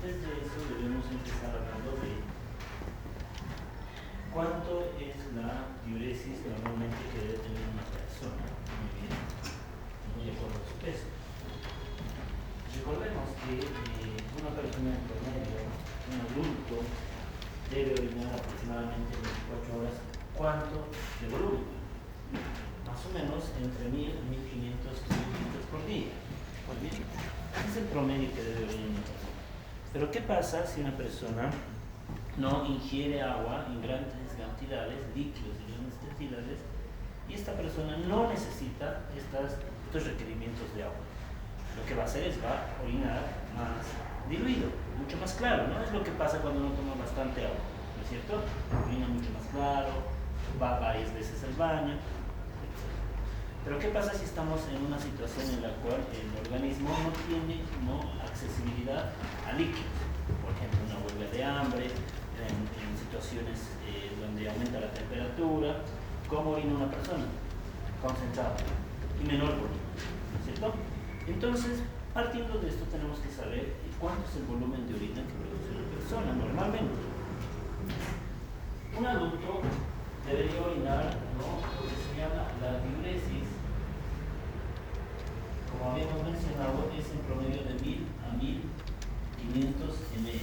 antes de eso debemos empezar hablando de cuánto es la diuresis normalmente que debe tener una persona, muy bien, de acuerdo a su peso. Recordemos que una persona en promedio, un adulto, debe orinar aproximadamente 24 horas. ¿Cuánto de volumen? Más o menos entre 1000 y 1500 mililitros por día. Muy bien, ese es el promedio que debe orinar una persona. Pero ¿qué pasa si una persona no ingiere agua en grandes cantidades, líquidos en grandes cantidades, y esta persona no necesita estos requerimientos de agua? Lo que va a hacer es va a orinar más diluido, mucho más claro, ¿no? Es lo que pasa cuando uno toma bastante agua, ¿no es cierto? Orina mucho más claro, va varias veces al baño, etc. Pero ¿qué pasa si estamos en una situación en la cual el organismo no tiene accesibilidad a líquidos? Por ejemplo, una huelga de hambre, en situaciones donde aumenta la temperatura. ¿Cómo orina una persona? Concentrado y menor volumen, ¿no es cierto? Entonces, partiendo de esto, tenemos que saber cuánto es el volumen de orina que produce una persona normalmente. Un adulto debería orinar, ¿no?, lo que se llama la diuresis. Como habíamos mencionado, es en promedio de 1000 a 1500 ml.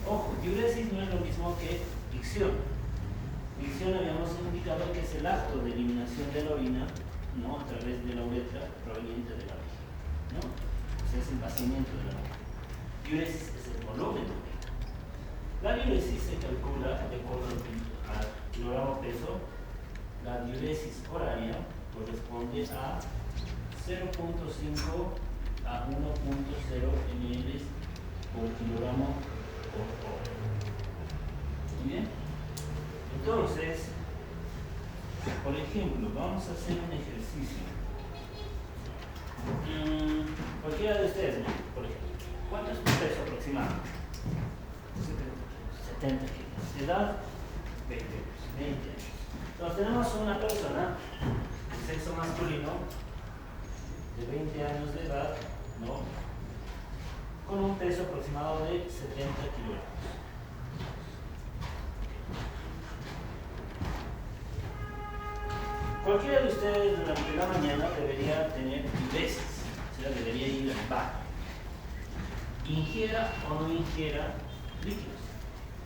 Ojo, diuresis no es lo mismo que micción. Micción habíamos indicado que es el acto de eliminación de la orina, ¿no?, a través de la uretra proveniente de la vejiga, ¿no? O sea, es el vaciamiento de la vejiga. Diuresis es el volumen de orina. La diuresis se calcula de acuerdo al kilogramo peso. La diuresis horaria corresponde a 0.5 a 1.0 ml por kilogramo por hora. Muy bien. Entonces, por ejemplo, vamos a hacer un ejercicio. Cualquiera de ustedes, ¿no?, por ejemplo, ¿cuánto es tu peso aproximado? 70 kilos. ¿Edad? 20 años. Entonces tenemos una persona de sexo masculino de 20 años de edad, ¿no?, con un peso aproximado de 70 kilogramos. Cualquiera de ustedes durante la mañana debería tener diuresis, o sea, debería ir al baño. Ingiera o no ingiera líquidos,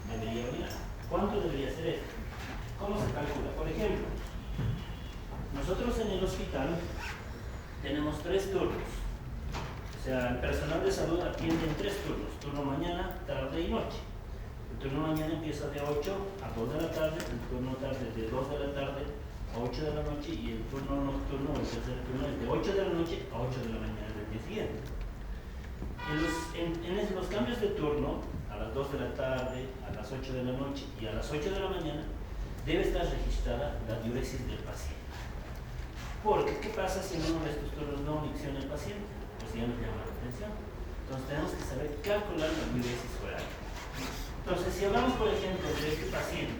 debería orinar. ¿Cuánto debería ser esto? ¿Cómo se calcula? Por ejemplo, nosotros en el hospital tenemos 3 turnos. O sea, el personal de salud atiende en 3 turnos: turno mañana, tarde y noche. El turno mañana empieza de 8 a 2 de la tarde, el turno tarde de 2 de la tarde a 8 de la noche, y el turno nocturno, el tercer turno, es de 8 de la noche a 8 de la mañana del día siguiente. En los cambios de turno, a las 2 de la tarde, a las 8 de la noche y a las 8 de la mañana, debe estar registrada la diuresis del paciente. Porque, ¿qué pasa si en uno de estos turnos no micciona el paciente? Pues ya nos llama la atención. Entonces tenemos que saber calcular la diuresis horaria. Entonces, si hablamos, por ejemplo, de este paciente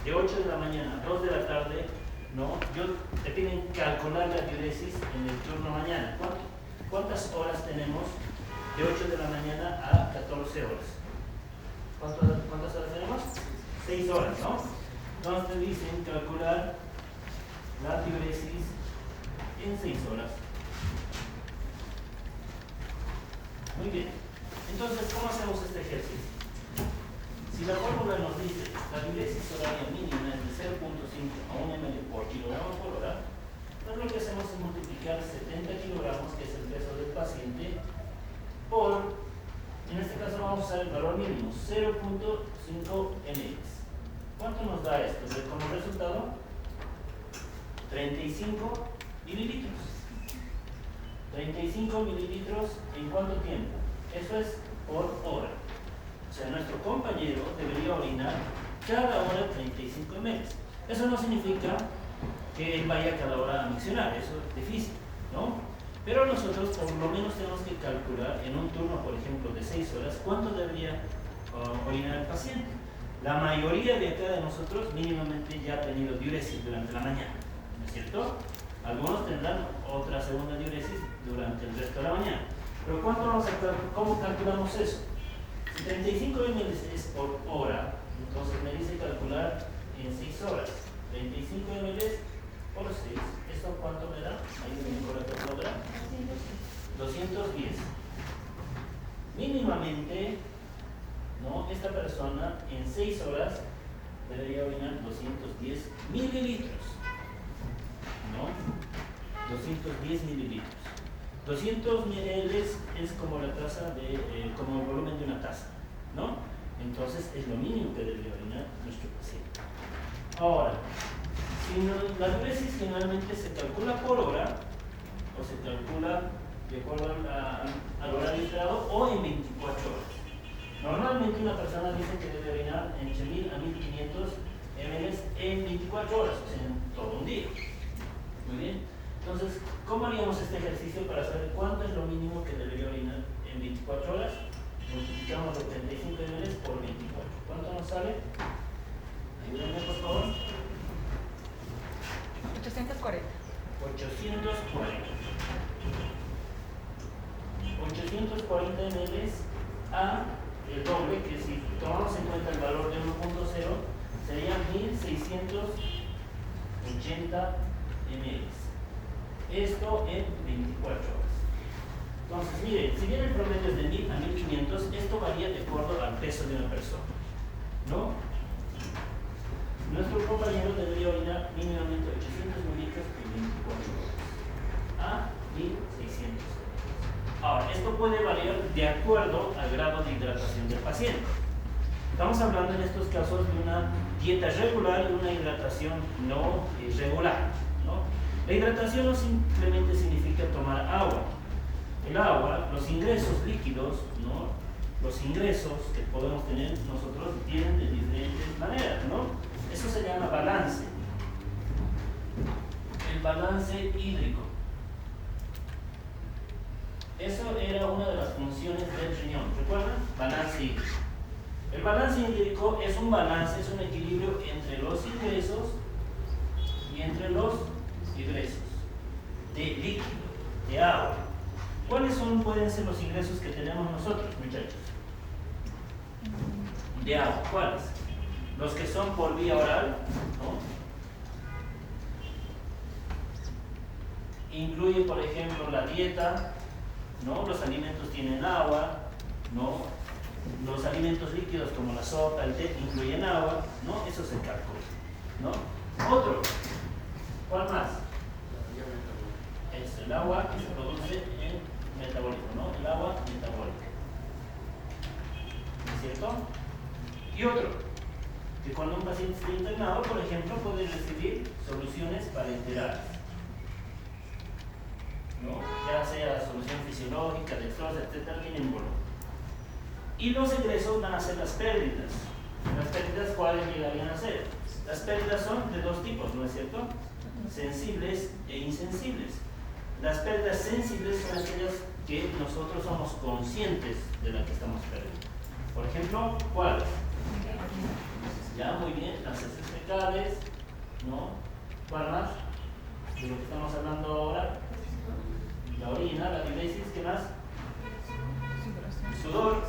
de 8 de la mañana a 2 de la tarde, ¿no?, te piden calcular la diuresis en el turno mañana. ¿Cuántas horas tenemos de 8 de la mañana a 14 horas? ¿Cuántas horas tenemos? 6 horas, ¿no? Entonces te dicen calcular la diuresis en 6 horas. Muy bien. Entonces, ¿cómo hacemos este ejercicio? Si la fórmula nos dice la diuresis horaria mínima es de 0.5 a 1 ml por kilogramo por hora, pues lo que hacemos es multiplicar 70 kilogramos, que es el peso del paciente, por, en este caso vamos a usar el valor mínimo, 0.5 ml. ¿Cuánto nos da esto? Como resultado, 35 mililitros. 35 mililitros, ¿en cuánto tiempo? Eso es por hora. O sea, nuestro compañero debería orinar cada hora 35 ml. Eso no significa que él vaya cada hora a miccionar, eso es difícil, ¿no? Pero nosotros por lo menos tenemos que calcular en un turno, por ejemplo, de 6 horas, cuánto debería orinar el paciente. La mayoría de acá de nosotros mínimamente ya ha tenido diuresis durante la mañana, ¿no es cierto? Algunos tendrán otra segunda diuresis durante el resto de la mañana. Pero ¿cómo calculamos eso? Si 35 ml es por hora, entonces me dice calcular en 6 horas. 35 ml por 6, ¿esto cuánto me da? Ahí me por la calculadora. 210. Mínimamente, ¿no? Esta persona en 6 horas debería orinar 210 mililitros. ¿No? 210 mililitros. 200 ml es como la taza como el volumen de una taza, ¿no? Entonces es lo mínimo que debe orinar nuestro paciente. Ahora, si no, la diuresis generalmente se calcula por hora o se calcula de acuerdo al horario esperado o en 24 horas. Normalmente una persona dice que debe orinar entre 1000 a 1500 ml en 24 horas, o sea, en todo un día. Muy bien. Entonces, ¿cómo haríamos este ejercicio para saber cuánto es lo mínimo que debería orinar en 24 horas? Multiplicamos los 35 ml por 24. ¿Cuánto nos sale? Ayúdenme, por favor. 840. 840 ml a el doble, que si tomamos en cuenta el valor de 1.0, serían 1680 ml. Esto en 24 horas. Entonces, miren, si bien el promedio es de 1000 a 1500, esto varía de acuerdo al peso de una persona, ¿no? Nuestro compañero debería orinar mínimamente 800 mililitros en 24 horas a 1600. Ahora, esto puede variar de acuerdo al grado de hidratación del paciente. Estamos hablando en estos casos de una dieta regular y una hidratación no regular, ¿no? La hidratación no simplemente significa tomar agua. El agua, los ingresos líquidos, ¿no? Los ingresos que podemos tener nosotros vienen de diferentes maneras, ¿no? Eso se llama balance. El balance hídrico. Eso era una de las funciones del riñón. ¿Recuerdan? Balance hídrico. El balance hídrico es un balance, es un equilibrio entre los ingresos y entre los egresos de líquido, de agua. ¿Cuáles pueden ser los ingresos que tenemos nosotros, muchachos? De agua, ¿cuáles? Los que son por vía oral, ¿no? Incluye, por ejemplo, la dieta, ¿no? Los alimentos tienen agua, ¿no? Los alimentos líquidos como la sopa, el té, incluyen agua, ¿no? Eso se calcula, ¿no? Otro, ¿cuál más? Es el agua que se produce en metabólico, ¿no? El agua metabólica. ¿No es cierto? Y otro, que cuando un paciente esté internado, por ejemplo, puede recibir soluciones parenterales, ¿no? Ya sea solución fisiológica, dextrosa, etcétera, tienen volumen. Y los egresos van a ser las pérdidas. ¿Las pérdidas cuáles llegarían a ser? Las pérdidas son de dos tipos, ¿no es cierto? Sensibles e insensibles. Las pérdidas sensibles son aquellas que nosotros somos conscientes de las que estamos perdiendo. Por ejemplo, ¿cuáles? Ya, muy bien, las heces fecales, ¿no? ¿Cuál más? De lo que estamos hablando ahora. La orina, la diuresis, ¿qué más? El sudor.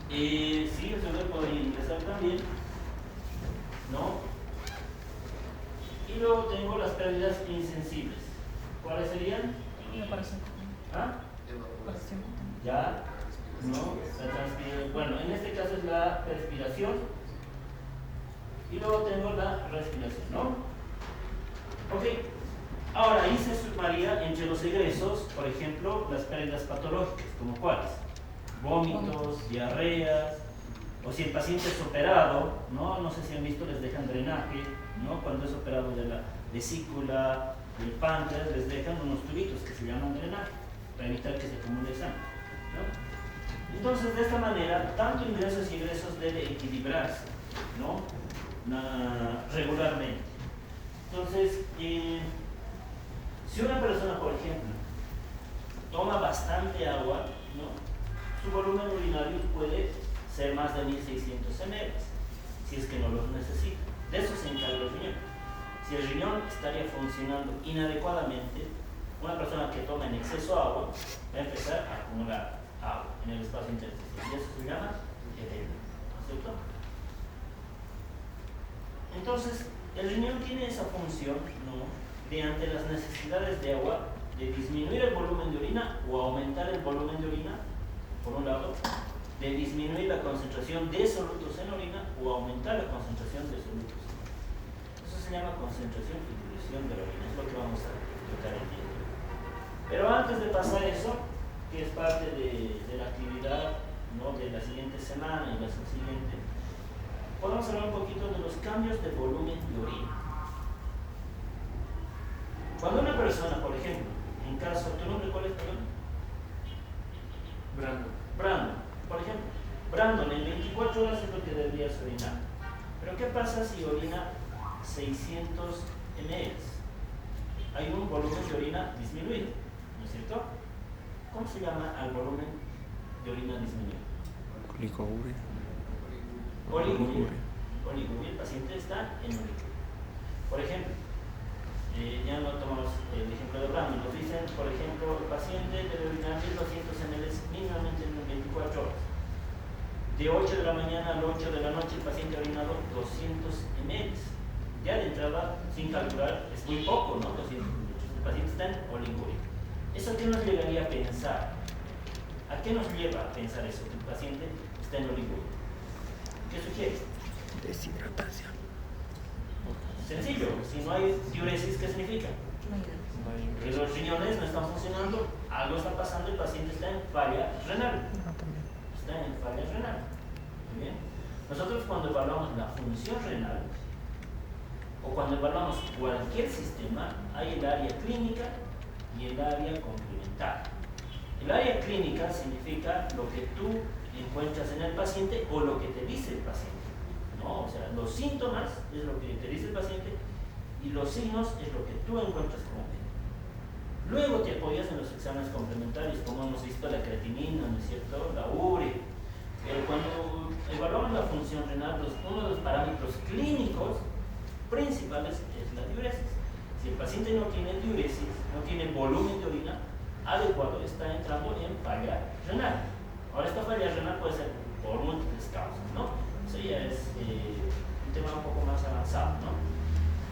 Sí, el sudor podría ingresar también, ¿no? Y luego tengo las pérdidas insensibles. ¿Cuáles serían? ¿Ah? Ya, ¿no? Bueno, en este caso es la respiración. Y luego tengo la respiración, ¿no? Ok. Ahora, ahí se sumaría entre los egresos, por ejemplo, las pérdidas patológicas, ¿como cuáles? Vómitos, diarreas, o si el paciente es operado, ¿no? No sé si han visto, les dejan drenaje, ¿no? Cuando es operado de la vesícula, del páncreas, les dejan unos tubitos que se llaman drenaje, para evitar que se acumule sangre, ¿no? Entonces, de esta manera, tanto ingresos y egresos debe equilibrarse, ¿no? Regularmente. Entonces, si una persona, por ejemplo, toma bastante agua, ¿no? Su volumen urinario puede ser más de 1600 ml, si es que no los necesita. De eso se encarga el riñón. Si el riñón estaría funcionando inadecuadamente, una persona que toma en exceso de agua, va a empezar a acumular agua en el espacio intersticial. Y eso se llama edema, ¿no es cierto? Entonces, el riñón tiene esa función, ¿no?, de ante las necesidades de agua, de disminuir el volumen de orina o aumentar el volumen de orina, por un lado, de disminuir la concentración de solutos en orina o aumentar la concentración de solutos en orina. Eso se llama concentración y dilución de la orina, es lo que vamos a tratar el día de hoy. Pero antes de pasar eso, que es parte de la actividad, ¿no?, de la siguiente semana y la subsiguiente, podemos hablar un poquito de los cambios de volumen de orina. Cuando una persona, por ejemplo, en caso, ¿tu nombre cuál es, perdón? Brandon, por ejemplo. Brandon en 24 horas es lo que deberías orinar. Pero ¿qué pasa si orina 600 ml? Hay un volumen de orina disminuido, ¿no es cierto? ¿Cómo se llama al volumen de orina disminuido? Oliguria. Oliguria. El paciente está en oliguria. Por ejemplo, ya no tomamos el ejemplo de Brandon. Nos dicen, por ejemplo, el paciente debe orinar 1200 ml mínimamente en 24 horas. De 8 de la mañana a 8 de la noche el paciente ha orinado 200 ml. Ya de entrada, sin calcular, es muy poco, ¿no? 200 ml. El paciente está en oliguria. ¿Eso qué nos llegaría a pensar? ¿A qué nos lleva a pensar eso? Que el paciente está en oliguria. ¿Qué sugiere? Deshidratación. Sencillo, si no hay diuresis, ¿qué significa? Que los riñones no están funcionando, algo está pasando, el paciente está en falla renal. Está en falla renal. Muy bien. Nosotros cuando evaluamos la función renal, o cuando evaluamos cualquier sistema, hay el área clínica y el área complementaria. El área clínica significa lo que tú encuentras en el paciente o lo que te dice el paciente, ¿no? O sea, los síntomas es lo que te dice el paciente y los signos es lo que tú encuentras como médico. Luego te apoyas en los exámenes complementarios, como hemos visto la creatinina, ¿no es cierto?, la urea. Cuando evaluamos la función renal, uno de los parámetros clínicos principales es la diuresis. Si el paciente no tiene diuresis, no tiene volumen de orina adecuado, está entrando en falla renal. Ahora, esta falla renal puede ser por múltiples causas, ¿no? Eso ya es un tema un poco más avanzado, ¿no?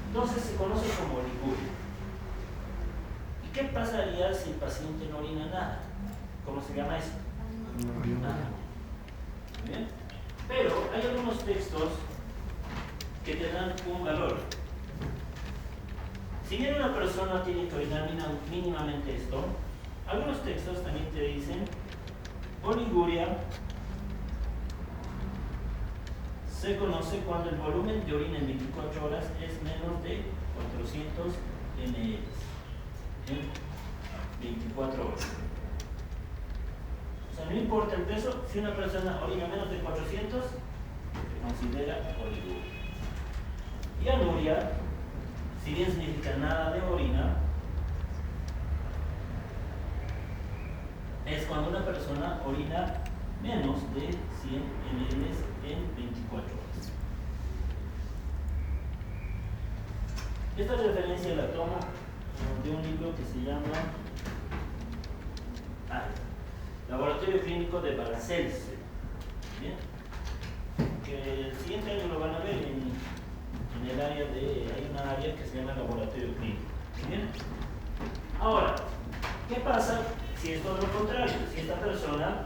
Entonces se conoce como oliguria. ¿Y qué pasaría si el paciente no orina nada? ¿Cómo se llama eso? Nada. ¿Muy bien? Pero hay algunos textos que te dan un valor. Si bien una persona tiene que orinar mínimamente esto, algunos textos también te dicen oliguria se conoce cuando el volumen de orina en 24 horas es menos de 400 ml en 24 horas. O sea, no importa el peso, si una persona orina menos de 400, se considera oliguria. Y anuria, si bien significa nada de orina, es cuando una persona orina menos de 100 ml en 24 horas. Esta referencia la tomo de un libro que se llama Laboratorio Clínico de Balcells. ¿Bien? Que el siguiente año lo van a ver en el área hay una área que se llama Laboratorio Clínico. ¿Bien? Ahora, ¿qué pasa si es todo lo contrario? Si esta persona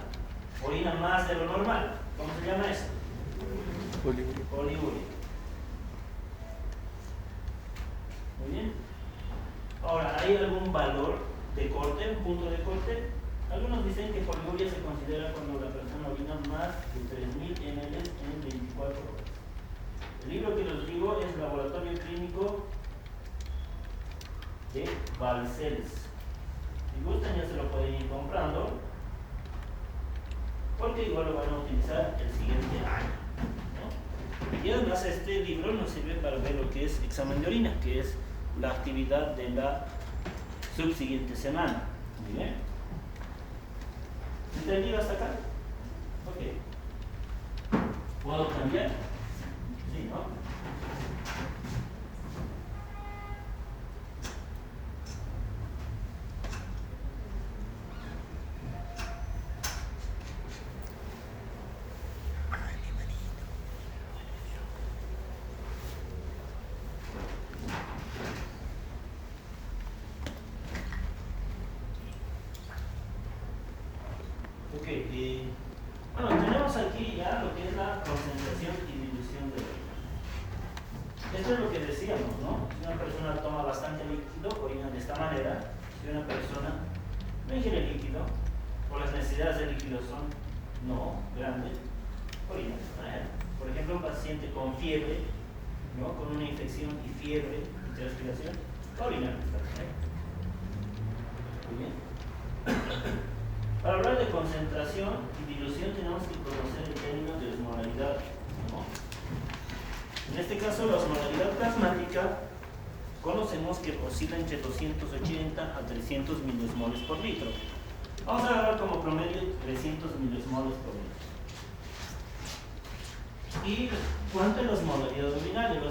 orina más de lo normal, ¿cómo se llama eso? Oliguria. Muy bien. Ahora, ¿hay algún valor de corte, un punto de corte? Algunos dicen que oliguria se considera cuando la persona orina más de 3000 ml en 24 horas. El libro que les digo es Laboratorio Clínico de Balcells. Si gustan ya se lo pueden ir comprando, porque igual lo van a utilizar el siguiente año, ¿no? Y además este libro nos sirve para ver lo que es examen de orina, que es la actividad de la subsiguiente semana. Muy bien. ¿Entendido hasta acá? Ok. ¿Puedo cambiar? Sí, ¿no? Ok, bueno, tenemos aquí ya lo que es la concentración y dilución de orina. Esto es lo que decíamos, ¿no? Si una persona toma bastante líquido, orina de esta manera. Si una persona no ingiere líquido, o las necesidades de líquido son no grandes, orina de esta manera. Por ejemplo, un paciente con fiebre, ¿no? Con una infección y fiebre y transpiración, orina de esta manera. Muy bien. Para hablar de concentración y dilución tenemos que conocer el término de osmolaridad, ¿no? En este caso, la osmolaridad plasmática conocemos que oscila entre 280 a 300 milismoles por litro. Vamos a agarrar como promedio 300 milismoles por litro. ¿Y cuánto es la osmolaridad urinaria? La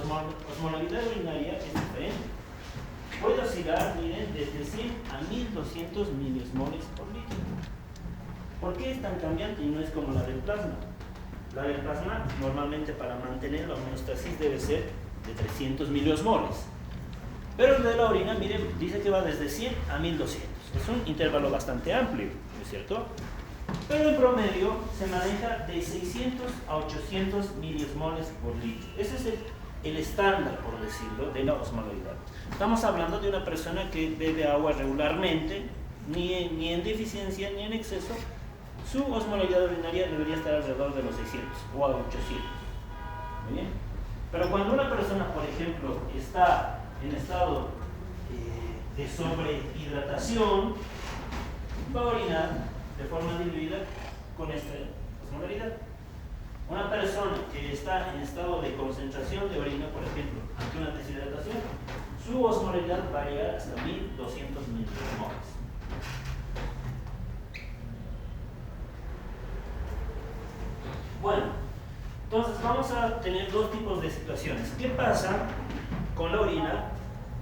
osmolaridad urinaria es diferente. Puede oscilar, miren, desde 100 a 1200 milismoles por litro. ¿Por qué es tan cambiante y no es como la del plasma? La del plasma, normalmente para mantener la homeostasis debe ser de 300 miliosmoles. Pero el de la orina, miren, dice que va desde 100 a 1200. Es un intervalo bastante amplio, ¿no es cierto? Pero en promedio se maneja de 600 a 800 miliosmoles por litro. Ese es el estándar, por decirlo, de la osmolaridad. Estamos hablando de una persona que bebe agua regularmente, ni en deficiencia ni en exceso. Su osmolaridad urinaria debería estar alrededor de los 600 o a 800. ¿Muy bien? Pero cuando una persona, por ejemplo, está en estado de sobrehidratación, va a orinar de forma diluida con esta osmolaridad. Una persona que está en estado de concentración de orina, por ejemplo, ante una deshidratación, su osmolaridad va a llegar hasta 1200 milimoles. Bueno, entonces vamos a tener dos tipos de situaciones. ¿Qué pasa con la orina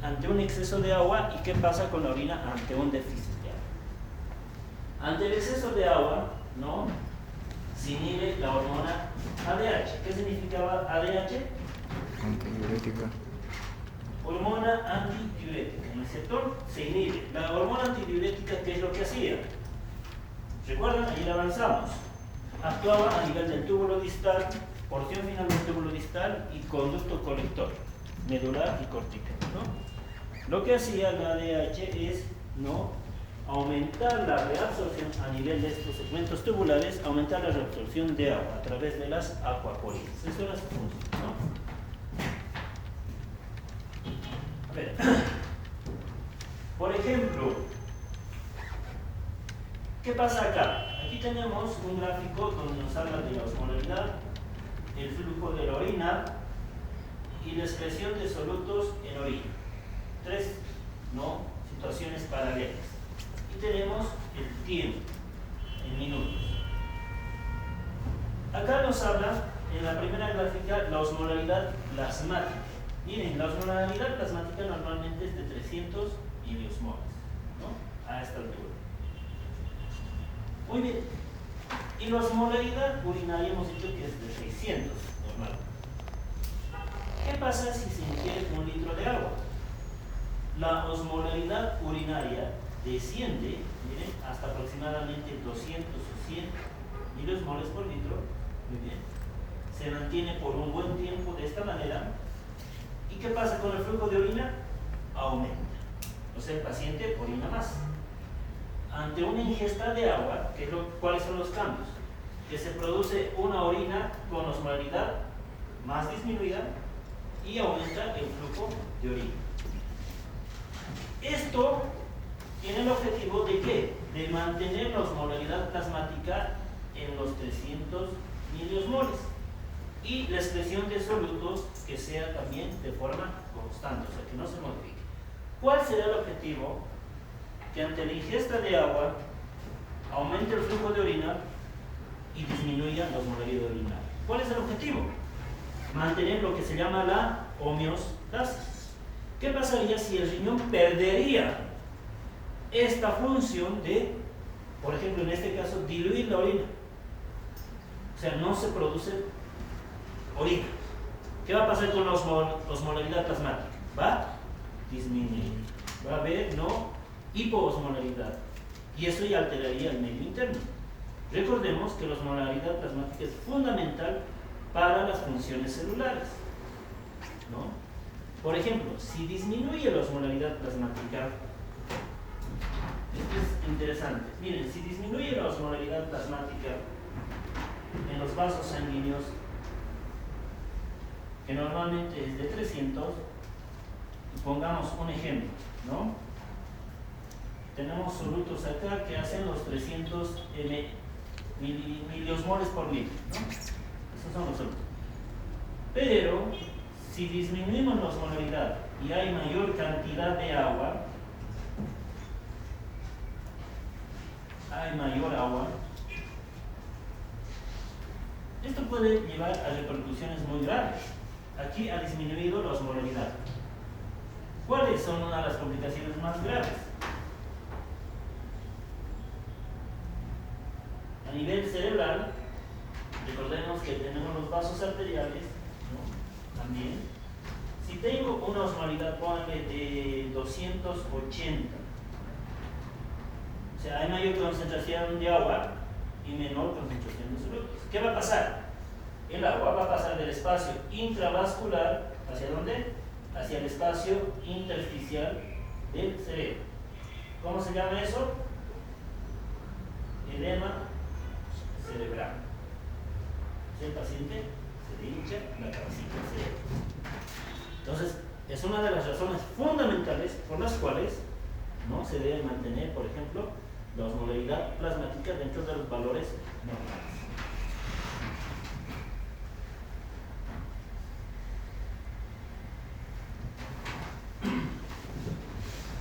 ante un exceso de agua y qué pasa con la orina ante un déficit de agua? Ante el exceso de agua, ¿no?, se inhibe la hormona ADH. ¿Qué significaba ADH? Antidiurética. Hormona antidiurética, ¿no es cierto? Se inhibe. La hormona antidiurética, ¿qué es lo que hacía? ¿Recuerdan? Ayer avanzamos. Actuaba a nivel del túbulo distal, porción final del túbulo distal y conducto colector, medular y cortical, ¿no? Lo que hacía la ADH es, ¿no?, aumentar la reabsorción a nivel de estos segmentos tubulares, aumentar la reabsorción de agua a través de las acuaporinas. Eso era su función, ¿no? A ver. Por ejemplo, ¿qué pasa acá? Aquí tenemos un gráfico donde nos habla de la osmolaridad, el flujo de la orina y la excreción de solutos en orina. Tres, ¿no?, situaciones paralelas. Y tenemos el tiempo en minutos. Acá nos habla en la primera gráfica la osmolaridad plasmática. Miren, la osmolaridad plasmática normalmente es de 300 miliosmoles, ¿no?, a esta altura. Muy bien. Y la osmolaridad urinaria hemos dicho que es de 600 normal. ¿Qué pasa si se ingiere 1 litro de agua? La osmolaridad urinaria desciende, miren, hasta aproximadamente 200 o 100 miliosmoles por litro. Muy bien. Se mantiene por un buen tiempo de esta manera. ¿Y qué pasa con el flujo de orina? Aumenta. O sea, el paciente orina más. Ante una ingesta de agua, ¿cuáles son los cambios? Que se produce una orina con osmolaridad más disminuida y aumenta el flujo de orina. Esto tiene el objetivo de ¿qué? De mantener la osmolaridad plasmática en los 300 miliosmoles y la excreción de solutos que sea también de forma constante, o sea, que no se modifique. ¿Cuál será el objetivo? Que ante la ingesta de agua aumente el flujo de orina y disminuya la osmolaridad urinaria. ¿Cuál es el objetivo? Mantener lo que se llama la homeostasis. ¿Qué pasaría si el riñón perdería esta función de, por ejemplo, en este caso, diluir la orina? O sea, no se produce orina. ¿Qué va a pasar con la osmolaridad plasmática? Va a disminuir. Va a haber, ¿no?, hipoosmolaridad. Y eso ya alteraría el medio interno. Recordemos que la osmolaridad plasmática es fundamental para las funciones celulares, ¿no? Por ejemplo, si disminuye la osmolaridad plasmática, esto es interesante. Miren, si disminuye la osmolaridad plasmática en los vasos sanguíneos, que normalmente es de 300, pongamos un ejemplo, ¿no? Tenemos solutos acá que hacen los 300 miliosmoles por litro, ¿no? Esos son los solutos. Pero si disminuimos la osmolaridad y hay mayor cantidad de agua, esto puede llevar a repercusiones muy graves. Aquí ha disminuido la osmolaridad. ¿Cuáles son una de las complicaciones más graves? A nivel cerebral, recordemos que tenemos los vasos arteriales, ¿no? También. Si tengo una osmolaridad, pónganle de 280, o sea, hay mayor concentración de agua y menor concentración de solutos. ¿Qué va a pasar? El agua va a pasar del espacio intravascular, ¿hacia dónde? Hacia el espacio intersticial del cerebro. ¿Cómo se llama eso? Edema cerebral. El paciente se le hincha la cabecita del cerebro. Entonces, es una de las razones fundamentales por las cuales no se debe mantener, por ejemplo, la osmolaridad plasmática dentro de los valores normales.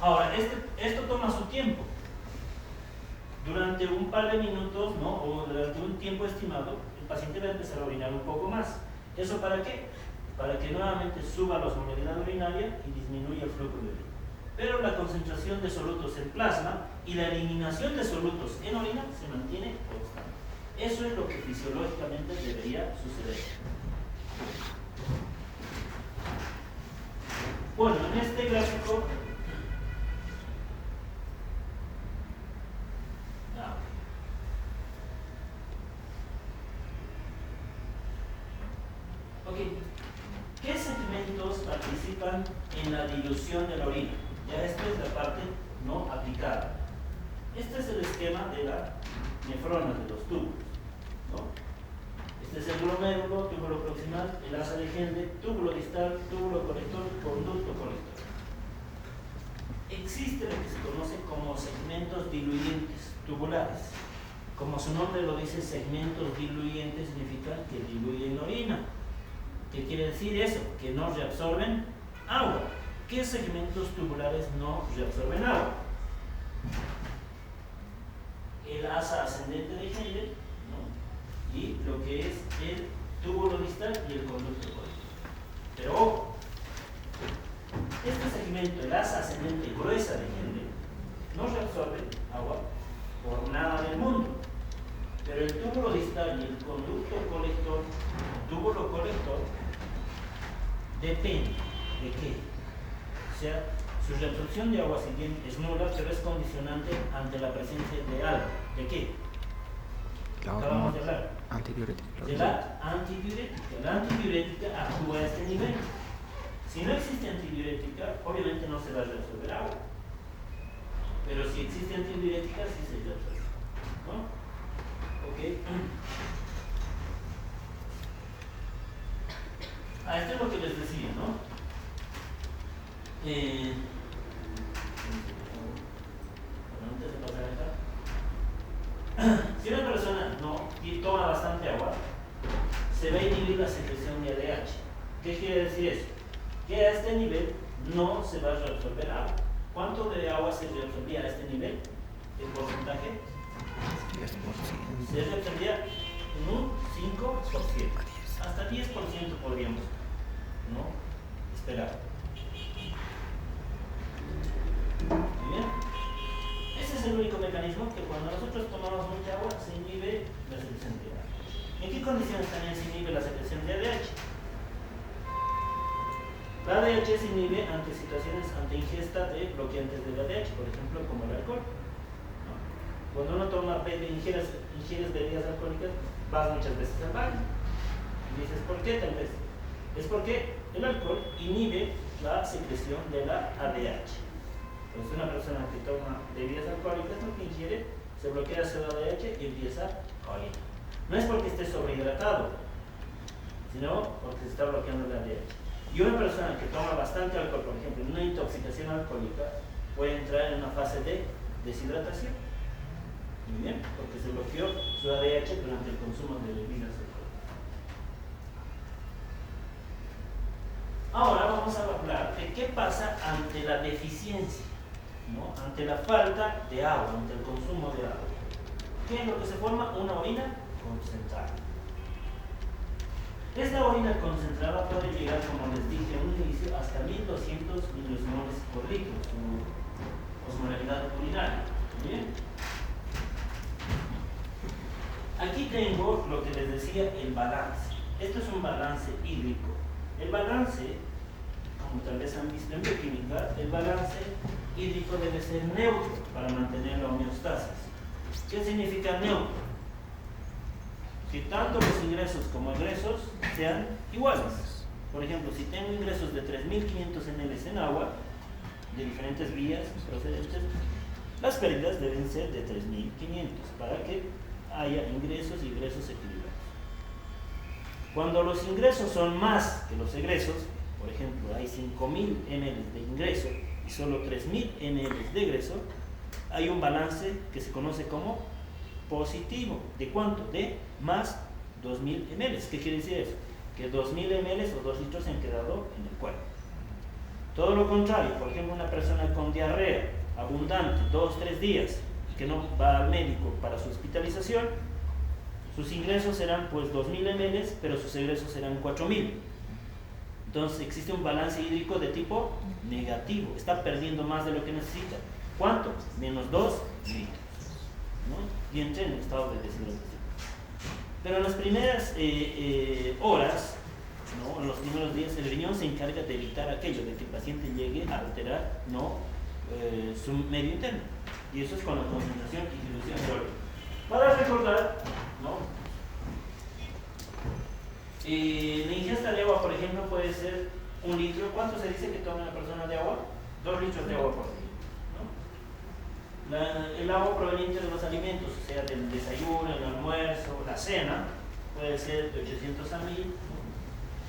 Ahora, esto toma su tiempo. Durante un par de minutos, ¿no? O durante un tiempo estimado, el paciente va a empezar a orinar un poco más. ¿Eso para qué? Para que nuevamente suba la osmolaridad urinaria y disminuya el flujo de orina. Pero la concentración de solutos en plasma y la eliminación de solutos en orina se mantiene constante. Eso es lo que fisiológicamente debería suceder. Bueno, en este gráfico ¿qué segmentos participan en la dilución de la orina? Ya esta es la parte no aplicada. Este es el esquema de la nefrona, de los túbulos, ¿no? Este es el glomérulo, túbulo proximal, el asa de Henle, túbulo distal, túbulo colector, conducto colector. Existe lo que se conoce como segmentos diluyentes tubulares. Como su nombre lo dice, segmentos diluyentes significa que diluyen la orina. ¿Qué quiere decir eso? Que no reabsorben agua. ¿Qué segmentos tubulares no reabsorben agua? El asa ascendente de Henle, ¿no? Y lo que es el túbulo distal y el conducto colector. Pero ojo, este segmento, el asa ascendente gruesa de Henle, no reabsorbe agua por nada del mundo. Pero el túbulo distal y el conducto colector, el túbulo colector, depende de qué. O sea, su reabsorción de agua, si bien es nula, pero es condicionante ante la presencia de algo. ¿De qué? Acabamos de hablar. Antidiurética. De la antidiurética. La antidiurética actúa a este nivel. Si no existe antidiurética, obviamente no se va a reabsorber agua. Pero si existe antidiurética, sí se reabsorbe, ¿no? Ok. Esto es lo que les decía, ¿no? Antes de pasar acá, si una persona no toma bastante agua, se va a inhibir la secreción de ADH. ¿Qué quiere decir eso? Que a este nivel no se va a reabsorber agua. ¿Cuánto de agua se reabsorbía a este nivel? ¿El porcentaje? 10%. Se reabsorbía en un 5%. Hasta 10% podríamos, ¿no?, esperar. Muy bien. Ese es el único mecanismo que cuando nosotros tomamos mucha agua se inhibe la secreción de ADH. ¿En qué condiciones también se inhibe la secreción de ADH? La ADH se inhibe ante situaciones, ante ingesta de bloqueantes del ADH, por ejemplo, como el alcohol, ¿no? Cuando uno toma, ingieres bebidas alcohólicas, vas muchas veces al baño. Y dices, ¿por qué tal vez? Es porque el alcohol inhibe la secreción de la ADH. Entonces una persona que toma bebidas alcohólicas, lo que ingiere, se bloquea su ADH y empieza a orinar. No es porque esté sobrehidratado, sino porque se está bloqueando el ADH. Y una persona que toma bastante alcohol, por ejemplo, en una intoxicación alcohólica, puede entrar en una fase de deshidratación. Muy bien, porque se bloqueó su ADH durante el consumo de bebidas alcohólicas. Ahora vamos a hablar de qué pasa ante la deficiencia, ¿no? Ante la falta de agua, ante el consumo de agua. ¿Qué es lo que se forma? Una orina concentrada. Esta orina concentrada puede llegar, como les dije en un inicio, hasta 1200 milimoles por litro, su osmolaridad urinaria. ¿Bien? Aquí tengo lo que les decía, el balance. Esto es un balance hídrico. El balance, como tal vez han visto en bioquímica, el balance hídrico debe ser neutro para mantener la homeostasis. ¿Qué significa neutro? Que tanto los ingresos como egresos sean iguales. Por ejemplo, si tengo ingresos de 3.500 ml en agua, de diferentes vías procedentes, las pérdidas deben ser de 3.500 para que haya ingresos y egresos equilibrados. Cuando los ingresos son más que los egresos, por ejemplo, hay 5.000 ml de ingreso y solo 3.000 ml de egreso, hay un balance que se conoce como positivo. ¿De cuánto? De más 2.000 ml. ¿Qué quiere decir eso? Que 2.000 ml o 2 litros se han quedado en el cuerpo. Todo lo contrario, por ejemplo, una persona con diarrea abundante, 2-3 días, que no va al médico para su hospitalización, sus ingresos serán pues 2.000 ml, pero sus egresos serán 4.000. Entonces existe un balance hídrico de tipo negativo, está perdiendo más de lo que necesita. ¿Cuánto? Menos 2 litros, ¿no? Y entra en estado de deshidratación. Pero en las primeras horas, ¿no? En los primeros días, el riñón se encarga de evitar aquello, de que el paciente llegue a alterar, ¿no? Su medio interno. Y eso es con la concentración y dilución de óleo. Para recordar, ¿no? La ingesta de agua, por ejemplo, puede ser 1 litro. ¿Cuánto se dice que toma una persona de agua? 2 litros de agua por día, ¿no? El agua proveniente de los alimentos, o sea, del desayuno, el almuerzo, la cena, puede ser de 800 a 1000. ¿No?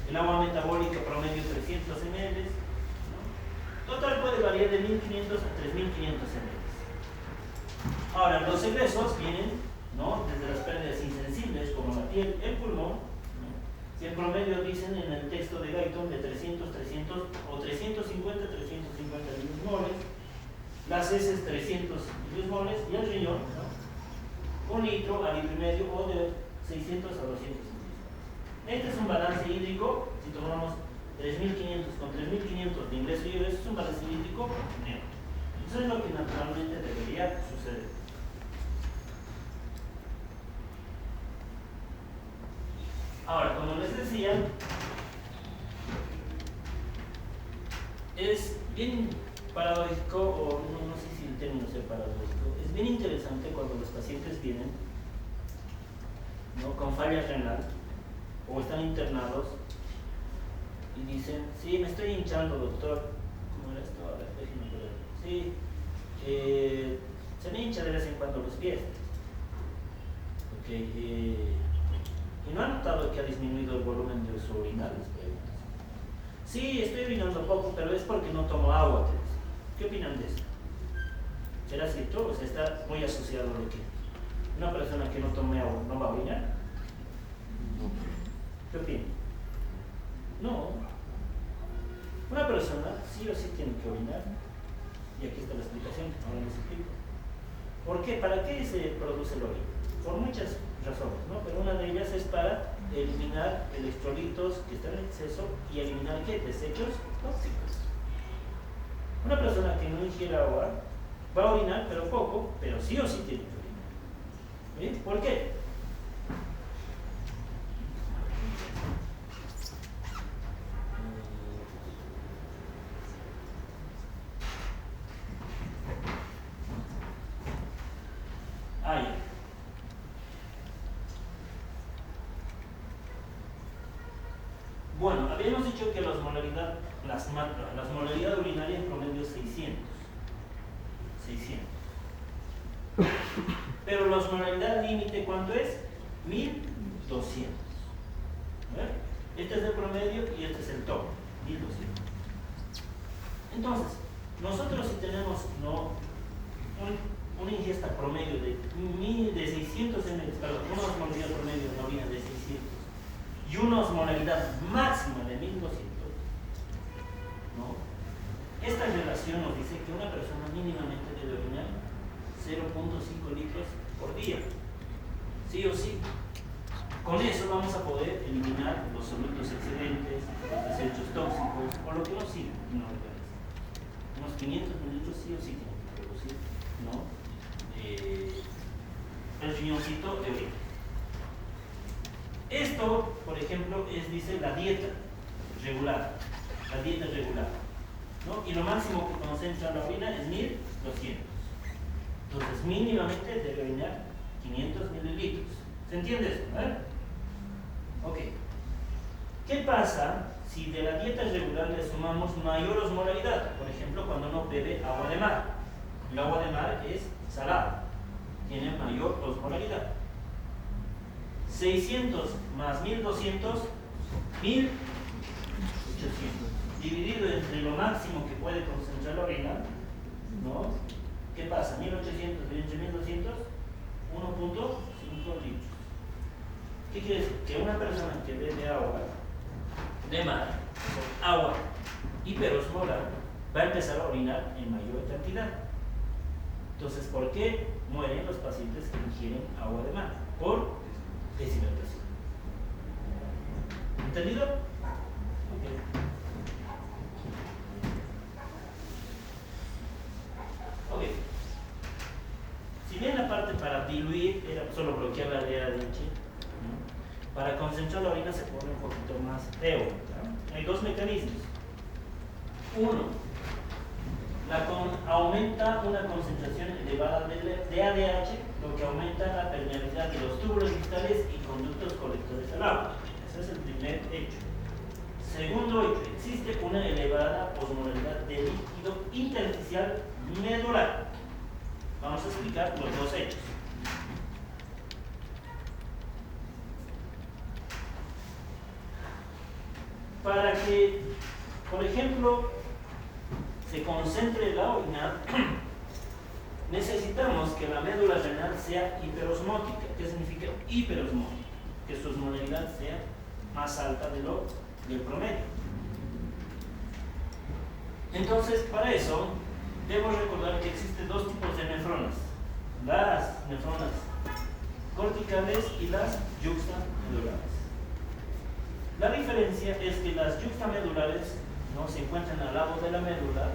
El agua metabólica promedio 300 ml. ¿No? Total puede variar de 1500 a 3500 ml. Ahora, los egresos vienen, ¿no? Desde las pérdidas insensibles como la piel, el pulmón, ¿no? Si en promedio dicen en el texto de Guyton de 300 o 350 milimoles, las heces 300 milimoles y el riñón, ¿no? 1 litro a litro y medio o de 600 a 200 milimoles. Este es un balance hídrico. Si tomamos 3.500 con 3.500 de ingreso y egreso, es un balance hídrico neutro. Eso es lo que naturalmente debería suceder. Ahora, como les decía, es bien paradójico, o no sé si el término sea paradójico, es bien interesante cuando los pacientes vienen, ¿no? Con falla renal o están internados y dicen, sí, me estoy hinchando, doctor. ¿Cómo era esto? A ver, déjenme ver. Sí, se me hincha de vez en cuando los pies. Okay, ¿y no ha notado que ha disminuido el volumen de su orina? Les pregunto. Sí, estoy orinando poco, pero es porque no tomo agua. ¿Qué opinan de eso? ¿Será cierto? O sea, está muy asociado de que una persona que no tome agua no va a orinar. ¿Qué opinan? No. Una persona sí o sí tiene que orinar. Y aquí está la explicación, ahora les explico. ¿Por qué? ¿Para qué se produce el orina? Por muchas razones, ¿no? Pero una de ellas es para eliminar electrolitos que están en exceso y eliminar, ¿qué? Desechos tóxicos. Una persona que no ingiere agua va a orinar, pero poco, pero sí o sí tiene que orinar. ¿Sí? ¿Por qué? la osmolaridad urinaria en promedio es 600. Pero la osmolaridad límite, ¿cuánto es? 1200. Este es el promedio y este es el top, 1200. Entonces, nosotros si tenemos una ingesta promedio de 600 ml, perdón, una osmolaridad promedio de orina de 600 y una osmolaridad máxima de 1200, ¿no? Esta relación nos dice que una persona mínimamente debe orinar 0.5 litros por día, sí o sí. Con eso vamos a poder eliminar los solutos excedentes, los desechos tóxicos o lo que nos siga en la organismo. Unos 500 mililitros sí o sí tienen que producir, ¿no? El riñoncito de orina. Esto, por ejemplo, dice la dieta regular. La dieta regular, ¿no? Y lo máximo que concentra la orina es 1200. Entonces, mínimamente debe orinar 500 mililitros. ¿Se entiende eso? Ok. ¿Qué pasa si de la dieta regular le sumamos mayor osmolaridad? Por ejemplo, cuando uno bebe agua de mar. El agua de mar es salada, tiene mayor osmolaridad. 600 más 1200, 1800. Dividido entre lo máximo que puede concentrar la orina, ¿no? ¿Qué pasa? 1800 entre 1200, 1.5 litros. ¿Qué quiere decir? Que una persona que bebe agua de mar, agua hiperosmolar, va a empezar a orinar en mayor cantidad. Entonces, ¿por qué mueren los pacientes que ingieren agua de mar? Por deshidratación. ¿Entendido? Okay. Ok. Si bien la parte para diluir era solo bloquear la área de leche, ¿no? Para concentrar la orina se pone un poquito más feo, ¿no? Hay dos mecanismos. Uno, aumenta una concentración elevada de ADH, lo que aumenta la permeabilidad de los túbulos distales y conductos colectores al agua. Ese es el primer hecho. Segundo hecho, existe una elevada osmolaridad de líquido intersticial medular. Vamos a explicar los dos hechos. Para que, por ejemplo, se concentre la orina, necesitamos que la médula renal sea hiperosmótica. ¿Qué significa hiperosmótica? Que su osmolaridad sea más alta del promedio. Entonces, para eso, debo recordar que existen dos tipos de nefronas. Las nefronas corticales y las yuxtamedulares. La diferencia es que las yuxtamedulares no se encuentran al lado de la médula,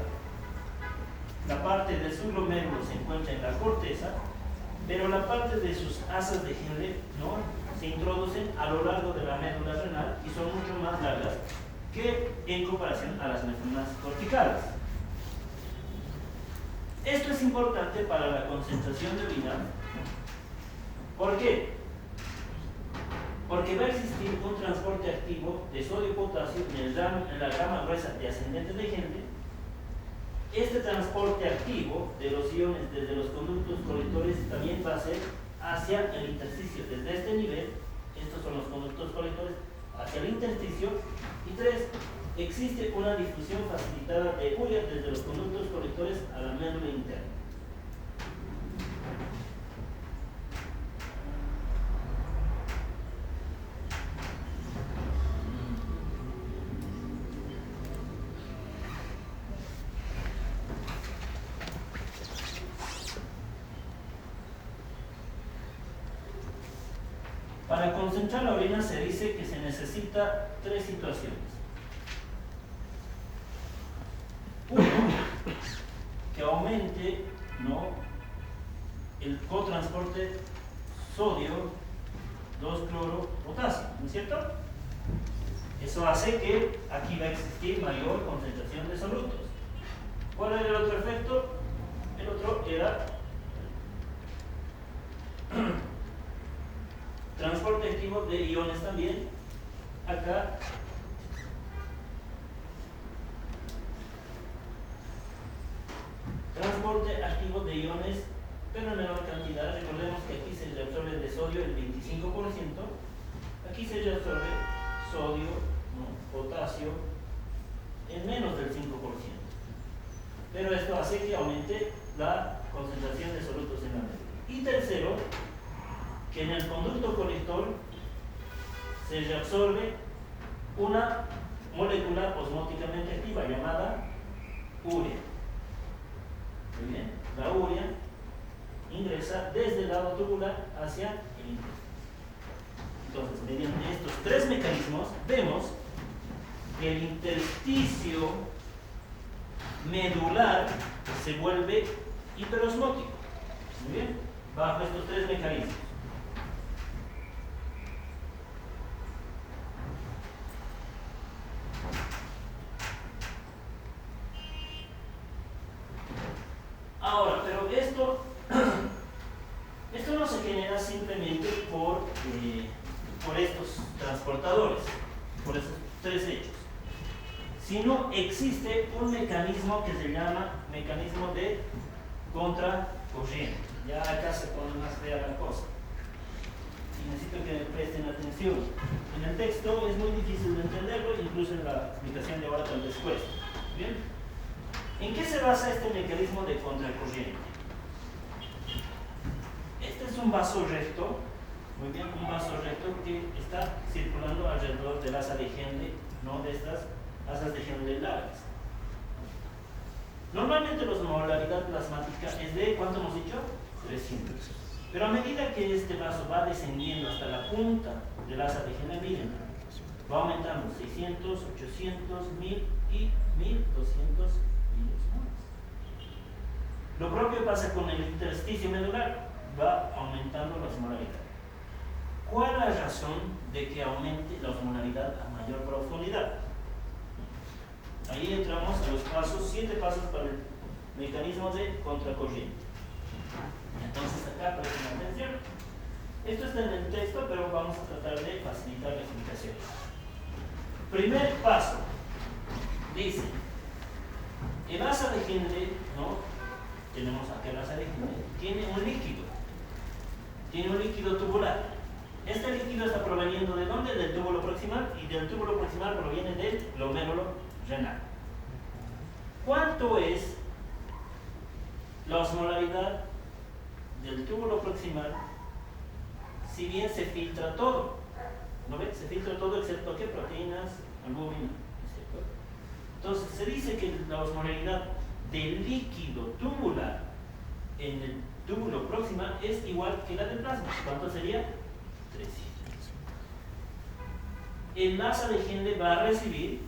la parte del subglomérulo se encuentra en la corteza, pero la parte de sus asas de Henle, ¿no?, se introducen a lo largo de la médula renal y son mucho más largas que en comparación a las nefronas corticales. Esto es importante para la concentración de orina. ¿Por qué? Porque va a existir un transporte activo de sodio-potasio en la rama gruesa de ascendente de Henle. Este transporte activo de los iones desde los conductos colectores también va a ser hacia el intersticio. Desde este nivel, estos son los conductos colectores, hacia el intersticio. Y 3, existe una difusión facilitada de urea desde los conductos colectores a la médula interna. Para concentrar la orina se dice que se necesita 3 situaciones. Uno, que aumente, ¿no?, el cotransporte sodio 2-cloro-potasio, ¿no es cierto? Eso hace que aquí va a existir mayor concentración de solutos. ¿Cuál era el otro efecto? El otro era transporte activo de iones también. Acá cantidad, recordemos que aquí se reabsorbe de sodio el 25%, aquí se reabsorbe sodio, ¿no?, potasio, en menos del 5%. Pero esto hace que aumente la concentración de solutos en la médula. Y tercero, que en el conducto colector se reabsorbe una molécula osmóticamente activa llamada urea. Muy bien, la urea ingresa desde el lado tubular hacia el intestino. Entonces, mediante estos tres mecanismos, vemos que el intersticio medular se vuelve hiperosmótico. Muy bien, bajo estos tres mecanismos. Ahora, pero esto no se genera simplemente por estos transportadores, por esos tres hechos, sino existe un mecanismo que se llama mecanismo de contracorriente. Ya acá se pone más fea la cosa y necesito que me presten atención. En el texto es muy difícil de entenderlo, incluso en la explicación de ahora tal vez cuesta. ¿Bien? ¿En qué se basa este mecanismo de contracorriente? Este es un vaso recto, muy bien, un vaso recto que está circulando alrededor del asa de Henle, no de estas asas de Henle largas. Normalmente la osmolaridad plasmática es de, ¿cuánto hemos dicho? 300. Pero a medida que este vaso va descendiendo hasta la punta del asa de Henle, miren, va aumentando 600, 800, 1000 y 1200 milismoles. Lo propio pasa con el intersticio medular, va aumentando la osmolaridad. ¿Cuál es la razón de que aumente la osmolaridad a mayor profundidad? Ahí entramos a los pasos, 7 pasos para el mecanismo de contracorriente. Entonces acá presten atención. Esto está en el texto, pero vamos a tratar de facilitar la explicación. Primer paso, dice, el asa de Henle, ¿no? Tenemos acá el asa de Henle, tiene un líquido tubular. Este líquido está proveniendo ¿de dónde? Del túbulo proximal, y del túbulo proximal proviene del glomérulo renal. ¿Cuánto es la osmolaridad del túbulo proximal si bien se filtra todo? ¿No ven? Se filtra todo excepto ¿qué? Proteínas, albúmina, ¿cierto? Entonces se dice que la osmolaridad del líquido tubular en el túbulo proximal es igual que la del plasma. ¿Cuánto sería? 300. El asa de Henle va a recibir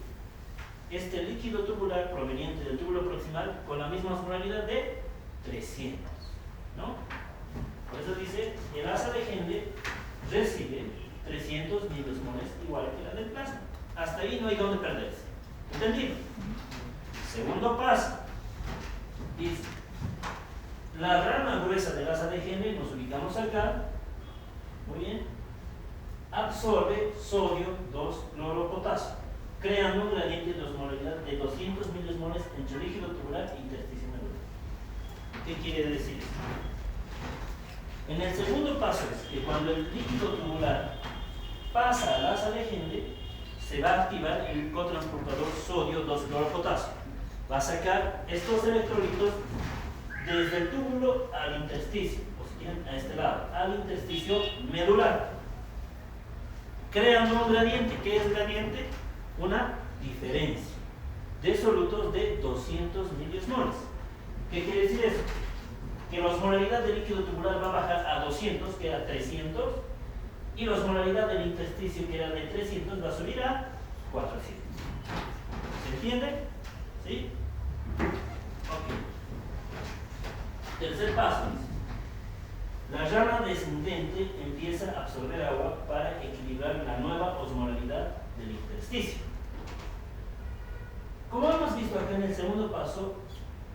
este líquido tubular proveniente del túbulo proximal con la misma osmolaridad de 300, ¿no? Por eso dice, el asa de Henle recibe 300 milismoles igual que la del plasma. Hasta ahí no hay donde perderse. ¿Entendido? Segundo paso, dice, la rama gruesa del asa de Henle, nos ubicamos acá, muy bien, absorbe sodio 2-cloropotasio, creando un gradiente de osmolaridad de 200 milismoles entre líquido tubular e intersticio medular. ¿Qué quiere decir esto? En el segundo paso es que cuando el líquido tubular pasa al asa de Henle, se va a activar el cotransportador sodio 2-cloropotasio. Va a sacar estos electrolitos desde el túbulo al intersticio, o si quieren a este lado, al intersticio medular, creando un gradiente. ¿Qué es gradiente? Una diferencia de solutos de 200 milismoles. ¿Qué quiere decir eso? Que la osmolaridad del líquido tubular va a bajar a 200, que era 300, y la osmolaridad del intersticio, que era de 300, va a subir a 400. ¿Se entiende? ¿Sí? Ok. Tercer paso. La rama descendente empieza a absorber agua para equilibrar la nueva osmolaridad del intersticio. Como hemos visto acá en el segundo paso,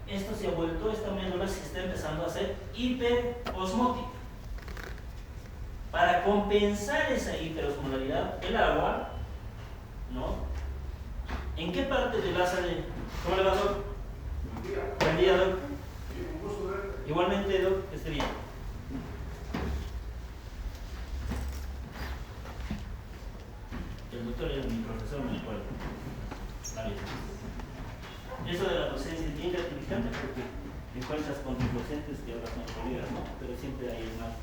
esto se ha vuelto, esta médula se está empezando a hacer hiperosmótica. Para compensar esa hiperosmolaridad, el agua, ¿no? ¿En qué parte del asa de... ¿Cómo le va, Doc? Buen día, Doc. Igualmente, Doc, que esté bien.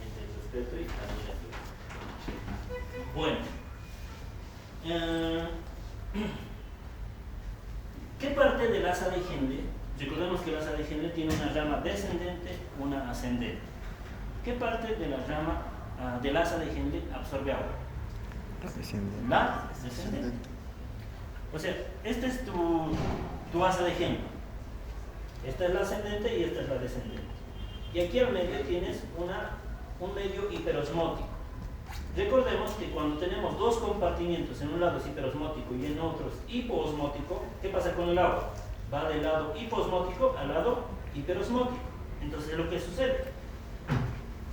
entre el sujeto y también el bueno. ¿Qué parte del asa de Henle? Recordemos que el asa de Henle tiene una rama descendente, una ascendente. ¿Qué parte de la rama del asa de Henle absorbe agua? La descendente. O sea, este es tu asa de Henle. Esta es la ascendente y esta es la descendente. Y aquí al medio tienes un medio hiperosmótico. Recordemos que cuando tenemos dos compartimientos, en un lado es hiperosmótico y en otro es hipoosmótico, ¿qué pasa con el agua? Va del lado hipoosmótico al lado hiperosmótico. Entonces, lo que sucede,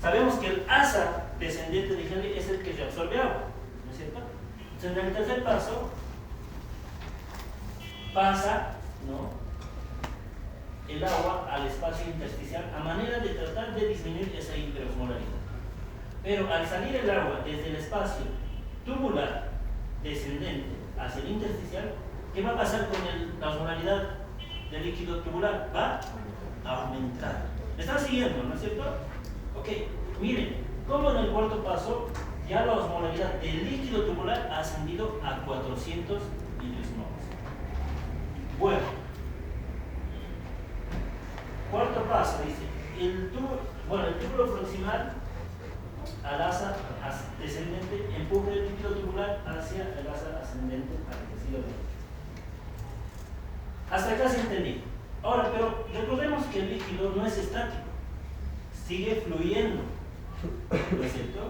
sabemos que el asa descendente de Henle es el que reabsorbe agua, ¿no es cierto? Entonces, en el tercer paso pasa, ¿no?, el agua al espacio intersticial a manera de tratar de disminuir esa hiperosmolaridad. Pero al salir el agua desde el espacio tubular descendente hacia el intersticial, ¿qué va a pasar con la osmolaridad del líquido tubular? Va a aumentar. ¿Me están siguiendo, no es cierto? Ok, miren, como en el cuarto paso ya la osmolaridad del líquido tubular ha ascendido a 400 miliosmoles. Bueno, cuarto paso, dice, el túbulo proximal al asa descendente empuja el líquido tubular hacia el asa ascendente para que siga bien. Hasta acá se entendió. Ahora, pero recordemos que el líquido no es estático, sigue fluyendo, ¿no es cierto?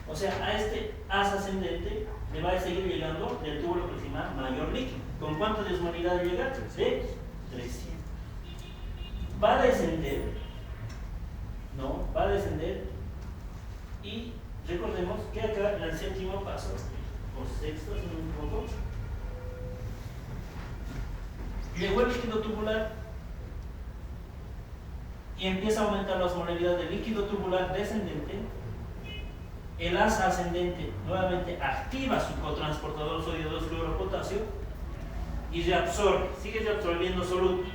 O sea, a este asa ascendente le va a seguir llegando del túbulo proximal mayor líquido. ¿Con cuánto de osmolaridad llega? De 300. Va a descender, ¿no? Va a descender y recordemos que acá en el séptimo paso, o sexto, si no me equivoco, llegó el líquido tubular y empieza a aumentar la osmolaridad del líquido tubular descendente. El asa ascendente nuevamente activa su cotransportador sodio 2 fluoropotasio y reabsorbe, sigue reabsorbiendo soluto.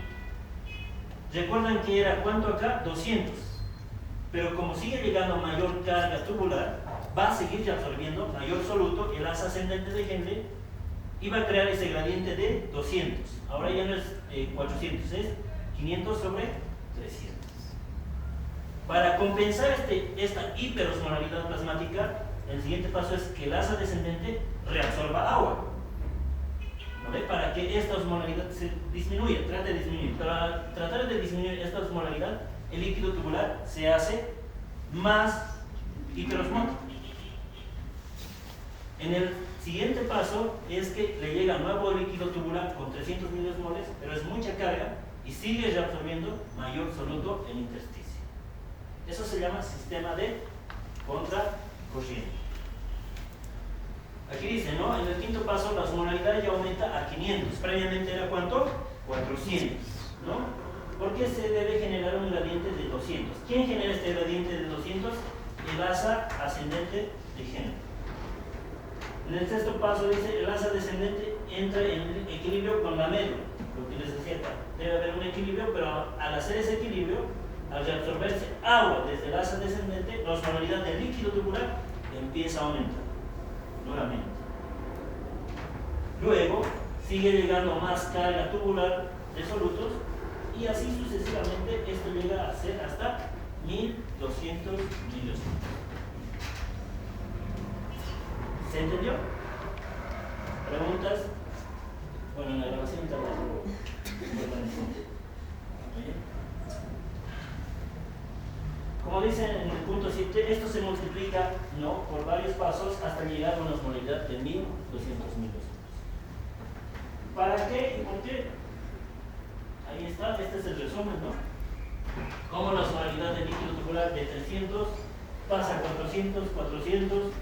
Recuerdan que era ¿cuánto acá? 200. Pero como sigue llegando mayor carga tubular, va a seguir reabsorbiendo mayor soluto. El asa ascendente de Henle y va a crear ese gradiente de 200. Ahora ya no es 400, es 500 sobre 300. Para compensar esta hiperosmolaridad plasmática, el siguiente paso es que el asa descendente reabsorba agua, ¿vale? Para que esta osmolaridad se disminuya, trate de disminuir. Para tratar de disminuir esta osmolaridad, el líquido tubular se hace más hiperosmótico. En el siguiente paso es que le llega nuevo líquido tubular con 300 miliosmoles, pero es mucha carga y sigue reabsorbiendo mayor soluto en intersticio. Eso se llama sistema de contracorriente. Aquí dice, ¿no? En el quinto paso la osmolaridad ya aumenta a 500. Previamente era ¿cuánto? 400, ¿no? ¿Por qué se debe generar un gradiente de 200? ¿Quién genera este gradiente de 200? El asa ascendente de Henle. En el sexto paso dice, el asa descendente entra en equilibrio con la médula. Lo que les decía acá, debe haber un equilibrio, pero al hacer ese equilibrio, al reabsorberse agua desde el asa descendente, la osmolaridad del líquido tubular empieza a aumentar nuevamente. Luego sigue llegando más carga tubular de solutos y así sucesivamente. Esto llega a ser hasta 1200 miliosmoles. ¿Se entendió? ¿Preguntas? Bueno, en la grabación interna. Como dicen en el punto 7, esto se multiplica, ¿no?, por varios pasos hasta llegar a una osmolaridad de 1200 miliosmoles. ¿Para qué y por qué? Ahí está, este es el resumen, ¿no? Como la osmolaridad del líquido tubular de 300 pasa a 400, 400,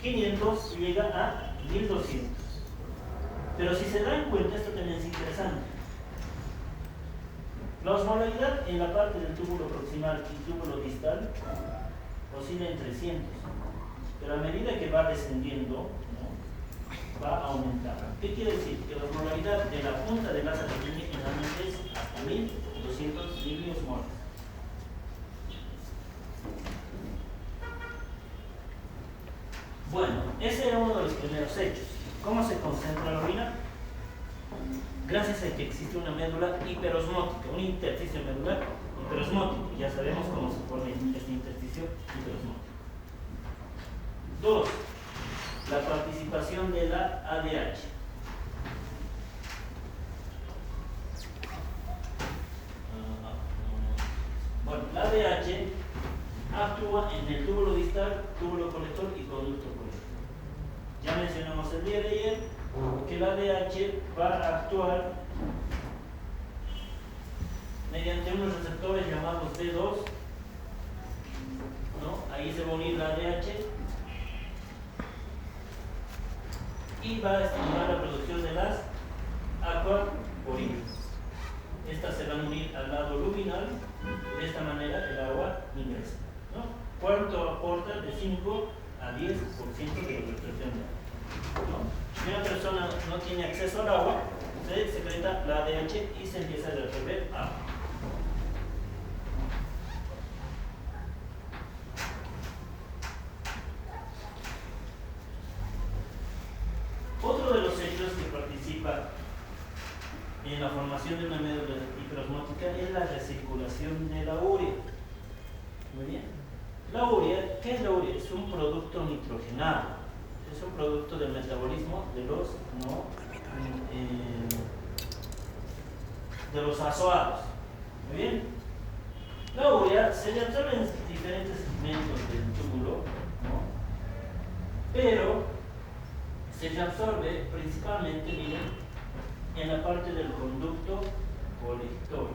500 y llega a 1200. Pero si se dan cuenta, esto también es interesante. La osmolaridad en la parte del túbulo proximal y túbulo distal oscila en 300, pero a medida que va descendiendo, ¿no?, va a aumentar. ¿Qué quiere decir? Que la osmolaridad de la punta del asa de Henle generalmente es hasta 1200 miliosmoles. Bueno, ese era uno de los primeros hechos. ¿Cómo se concentra la orina? Gracias a que existe una médula hiperosmótica, un intersticio medular hiperosmótico. Ya sabemos cómo se forma este intersticio hiperosmótico. 2. La participación de la ADH. Bueno, la ADH actúa en el túbulo distal, túbulo colector y conducto colector. Ya mencionamos el día de ayer que la ADH va a actuar mediante unos receptores llamados D2, ¿no? Ahí se va a unir la ADH y va a estimular la producción de las aquaporinas. Estas se van a unir al lado luminal, de esta manera el agua ingresa, ¿no? ¿Cuánto aporta? De 5 a 10% de la filtración de agua, ¿no? Si una persona no tiene acceso al agua, se secreta la ADH y se empieza a resolver agua. Otro de los hechos que participa en la formación de una médula hiperosmótica es la recirculación de la urea. Muy bien. La urea, ¿qué es la urea? Es un producto nitrogenado. Es un producto del metabolismo de los azoados. Muy bien. La urea se absorbe en diferentes segmentos del túbulo, ¿no? Pero se reabsorbe principalmente, miren, en la parte del conducto colector.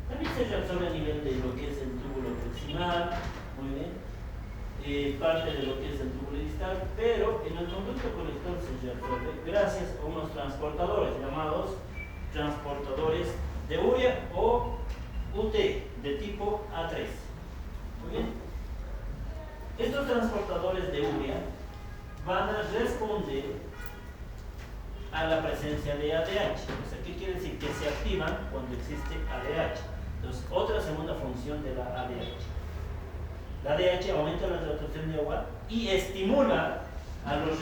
También se reabsorbe a nivel de lo que es el túbulo proximal, muy bien, parte de lo que es el túbulo distal, pero en el conducto colector se reabsorbe gracias a unos transportadores llamados transportadores de urea o UT de tipo A3. Muy bien. Estos transportadores de urea van a responder a la presencia de ADH. O sea, ¿qué quiere decir? Que se activan cuando existe ADH. Entonces, otra segunda función de la ADH. La ADH aumenta la retención de agua y estimula a los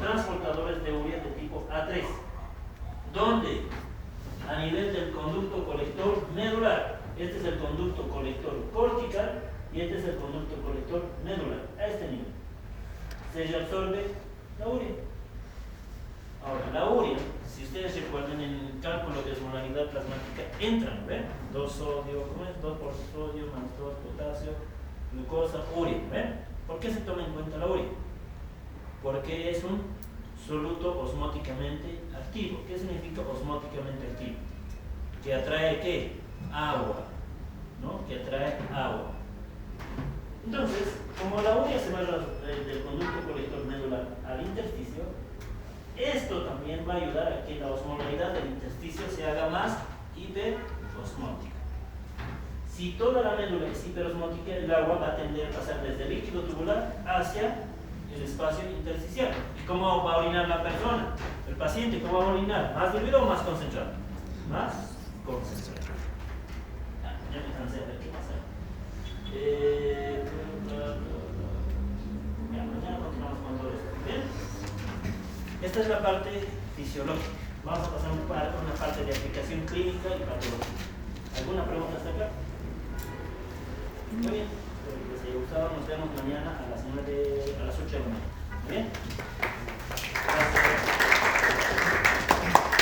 transportadores de urea de tipo A3, donde a nivel del conducto colector medular, este es el conducto colector cortical y este es el conducto colector medular, a este nivel se reabsorbe la urea. Ahora, la urea, si ustedes recuerdan en el cálculo de osmolaridad plasmática, entran, ¿ven? 2 sodio, ¿cómo es? 2 por sodio más 2 potasio, glucosa, urea, ¿ven? ¿Por qué se toma en cuenta la urea? Porque es un soluto osmóticamente activo. ¿Qué significa osmóticamente activo? Que atrae ¿qué? Agua, ¿no? Que atrae agua. Entonces, como la urea se va del conducto colector medular al intersticio, esto también va a ayudar a que la osmolaridad del intersticio se haga más hiperosmótica. Si toda la médula es hiperosmótica, el agua va a tender a pasar desde el líquido tubular hacia el espacio intersticial. ¿Y cómo va a orinar la persona? El paciente, ¿cómo va a orinar? ¿Más diluido o más concentrado? Más concentrado. Ya me cansé, a ver qué pasa. Mañana continuamos con todo esto. ¿Bien? Esta es la parte fisiológica. Vamos a pasar a una parte de aplicación clínica y patológica. ¿Alguna pregunta hasta acá? Muy bien. Espero que les haya gustado. Nos vemos mañana a las 8 de la mañana. ¿Muy bien?